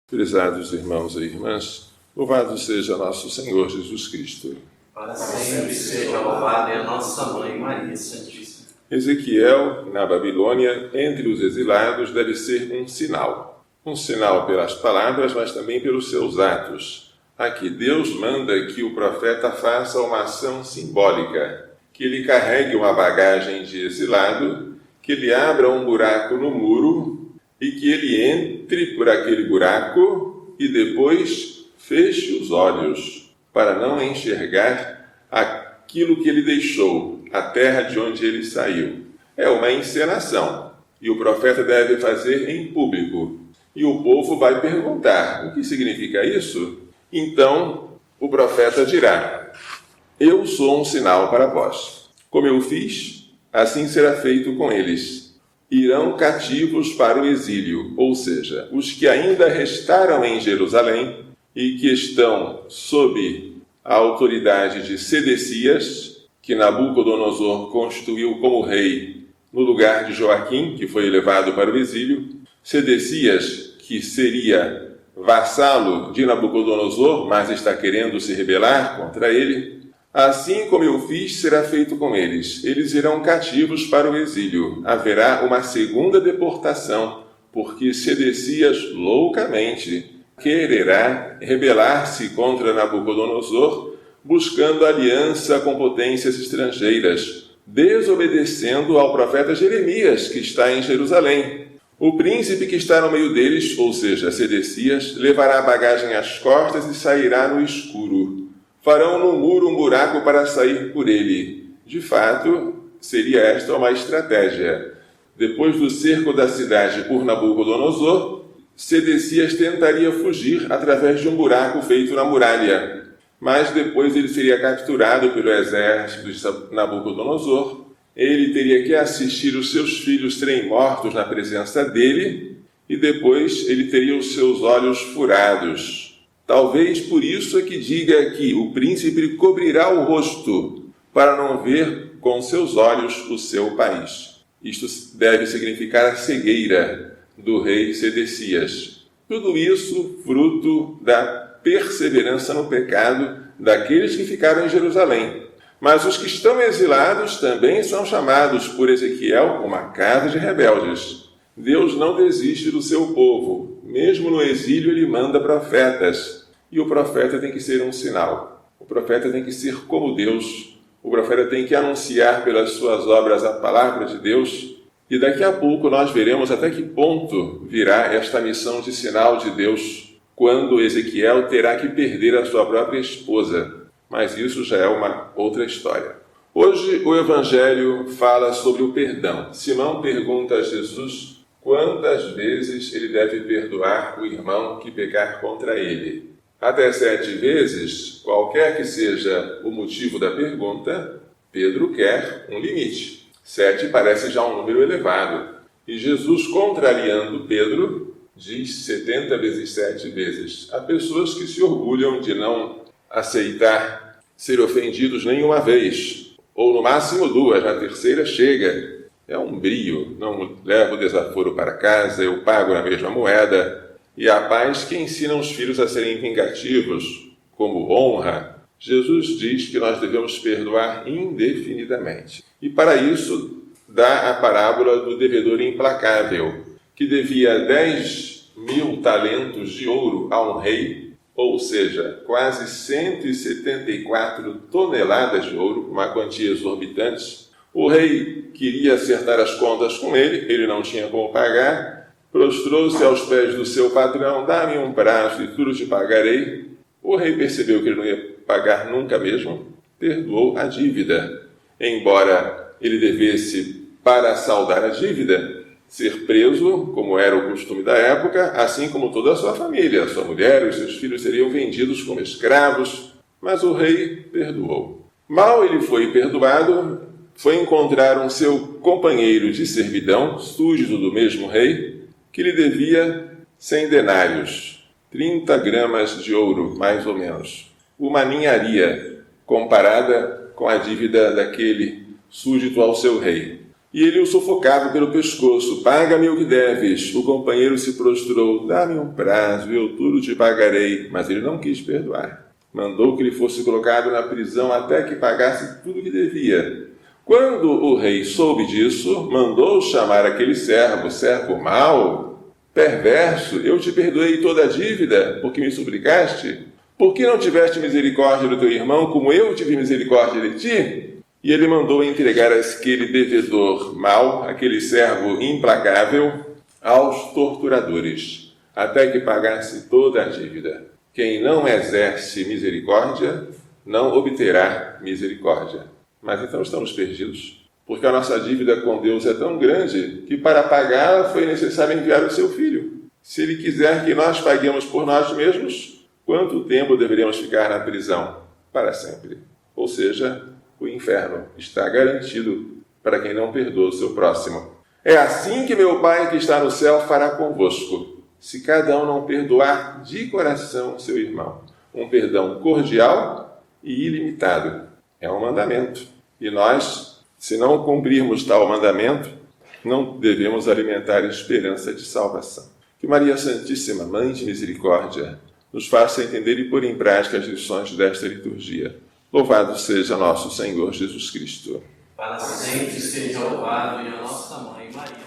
Prezados irmãos e irmãs, louvado seja nosso Senhor Jesus Cristo. Para sempre seja louvado a nossa Mãe Maria Santíssima. Ezequiel, na Babilônia, entre os exilados, deve ser um sinal. Um sinal pelas palavras, mas também pelos seus atos. Aqui Deus manda que o profeta faça uma ação simbólica, que ele carregue uma bagagem de exilado, que ele abra um buraco no muro e que ele entre por aquele buraco e depois feche os olhos para não enxergar aquilo que ele deixou, a terra de onde ele saiu. É uma encenação e o profeta deve fazer em público. E o povo vai perguntar: o que significa isso? Então o profeta dirá: eu sou um sinal para vós. Como eu fiz, assim será feito com eles. Irão cativos para o exílio, ou seja, os que ainda restaram em Jerusalém e que estão sob a autoridade de Sedecias, que Nabucodonosor constituiu como rei no lugar de Joaquim, que foi levado para o exílio. Sedecias, que seria vassalo de Nabucodonosor, mas está querendo se rebelar contra ele. Assim como eu fiz, será feito com eles. Eles irão cativos para o exílio. Haverá uma segunda deportação, porque Sedecias loucamente quererá rebelar-se contra Nabucodonosor, buscando aliança com potências estrangeiras, desobedecendo ao profeta Jeremias, que está em Jerusalém. O príncipe que está no meio deles, ou seja, Sedecias, levará a bagagem às costas e sairá no escuro. Farão no muro um buraco para sair por ele. De fato, seria esta uma estratégia. Depois do cerco da cidade por Nabucodonosor, Sedecias tentaria fugir através de um buraco feito na muralha. Mas depois ele seria capturado pelo exército de Nabucodonosor. Ele teria que assistir os seus filhos serem mortos na presença dele, e depois ele teria os seus olhos furados. Talvez por isso é que diga que o príncipe cobrirá o rosto para não ver com seus olhos o seu país. Isto deve significar a cegueira do rei Sedecias. Tudo isso fruto da perseverança no pecado daqueles que ficaram em Jerusalém. Mas os que estão exilados também são chamados por Ezequiel uma casa de rebeldes. Deus não desiste do seu povo. Mesmo no exílio, ele manda profetas. E o profeta tem que ser um sinal. O profeta tem que ser como Deus. O profeta tem que anunciar pelas suas obras a palavra de Deus. E daqui a pouco nós veremos até que ponto virá esta missão de sinal de Deus, quando Ezequiel terá que perder a sua própria esposa. Mas isso já é uma outra história. Hoje o Evangelho fala sobre o perdão. Simão pergunta a Jesus quantas vezes ele deve perdoar o irmão que pecar contra ele. Até 7 vezes, qualquer que seja o motivo da pergunta, Pedro quer um limite. 7 parece já um número elevado. E Jesus, contrariando Pedro, diz 70 vezes 7 vezes. Há pessoas que se orgulham de não aceitar ser ofendidos nenhuma vez, ou no máximo 2, na terceira chega. É um brio, não levo o desaforo para casa, eu pago na mesma moeda. E há pais que ensinam os filhos a serem vingativos, como honra. Jesus diz que nós devemos perdoar indefinidamente. E para isso dá a parábola do devedor implacável, que devia 10.000 talentos de ouro a um rei, ou seja, quase 174 toneladas de ouro, uma quantia exorbitante. O rei queria acertar as contas com ele não tinha como pagar, prostrou-se aos pés do seu patrão: dá-me um prazo e tudo te pagarei. O rei percebeu que ele não ia pagar nunca mesmo, perdoou a dívida. Embora ele devesse, para saldar a dívida, ser preso, como era o costume da época, assim como toda a sua família, sua mulher e os seus filhos seriam vendidos como escravos, mas o rei perdoou. Mal ele foi perdoado, foi encontrar um seu companheiro de servidão, súdito do mesmo rei, que lhe devia 100 denários, 30 gramas de ouro, mais ou menos. Uma ninharia comparada com a dívida daquele súdito ao seu rei. e ele o sufocava pelo pescoço. Paga-me o que deves. O companheiro se prostrou. Dá-me um prazo, eu tudo te pagarei. Mas ele não quis perdoar. Mandou que ele fosse colocado na prisão até que pagasse tudo o que devia. Quando o rei soube disso, mandou chamar aquele servo mau, perverso. Eu te perdoei toda a dívida, porque me suplicaste. Por que não tiveste misericórdia do teu irmão, como eu tive misericórdia de ti? E ele mandou entregar aquele devedor mau, aquele servo implacável, aos torturadores, até que pagasse toda a dívida. Quem não exerce misericórdia, não obterá misericórdia. Mas então estamos perdidos, porque a nossa dívida com Deus é tão grande que para pagá-la foi necessário enviar o seu Filho. Se Ele quiser que nós paguemos por nós mesmos, quanto tempo deveríamos ficar na prisão? Para sempre. Ou seja, o inferno está garantido para quem não perdoa o seu próximo. É assim que meu Pai que está no céu fará convosco, se cada um não perdoar de coração seu irmão. Um perdão cordial e ilimitado. É um mandamento. E nós, se não cumprirmos tal mandamento, não devemos alimentar esperança de salvação. Que Maria Santíssima, Mãe de Misericórdia, nos faça entender e pôr em prática as lições desta liturgia. Louvado seja nosso Senhor Jesus Cristo. Para sempre seja louvado e a nossa Mãe Maria.